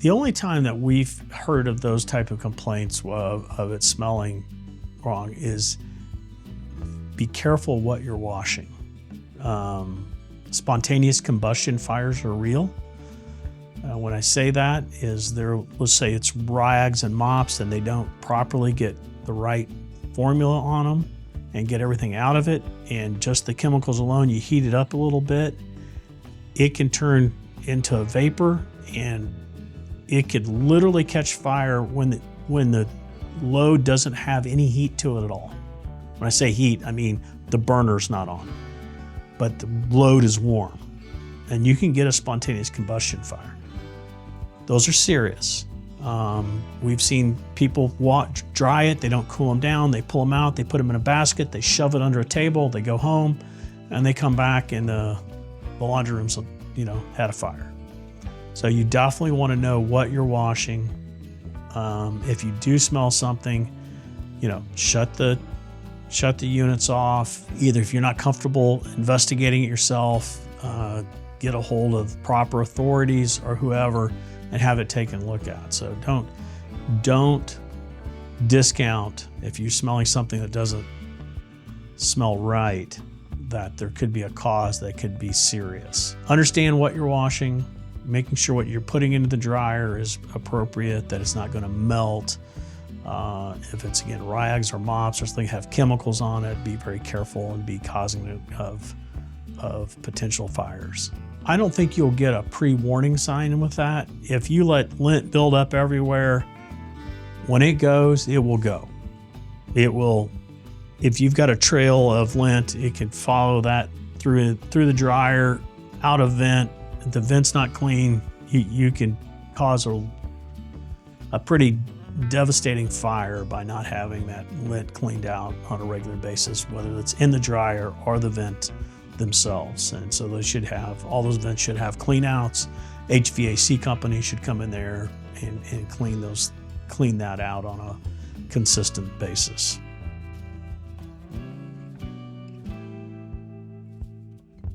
The only time that we've heard of those type of complaints of it smelling wrong is be careful what you're washing. Spontaneous combustion fires are real. When I say that is let's say it's rags and mops and they don't properly get the right formula on them and get everything out of it, and just the chemicals alone, you heat it up a little bit, it can turn into a vapor and it could literally catch fire when the load doesn't have any heat to it at all. When I say heat, I mean the burner's not on, but the load is warm, and you can get a spontaneous combustion fire. Those are serious. We've seen people dry it, they don't cool them down, they pull them out, they put them in a basket, they shove it under a table, they go home, and they come back and the laundry room's, had a fire. So you definitely want to know what you're washing. If you do smell something, shut the units off. Either if you're not comfortable investigating it yourself, get a hold of proper authorities or whoever and have it taken a look at. So don't discount if you're smelling something that doesn't smell right, that there could be a cause that could be serious. Understand what you're washing, making sure what you're putting into the dryer is appropriate, that it's not going to melt. If it's, again, rags or mops or something have chemicals on it, be very careful and be causing of potential fires. I don't think you'll get a pre-warning sign with that. If you let lint build up everywhere, when it goes, it will go. It will, if you've got a trail of lint, it can follow that through the dryer, out of vent. If the vent's not clean, you can cause a pretty devastating fire by not having that lint cleaned out on a regular basis, whether it's in the dryer or the vent themselves. And so all those vents should have clean outs. HVAC companies should come in there and clean that out on a consistent basis.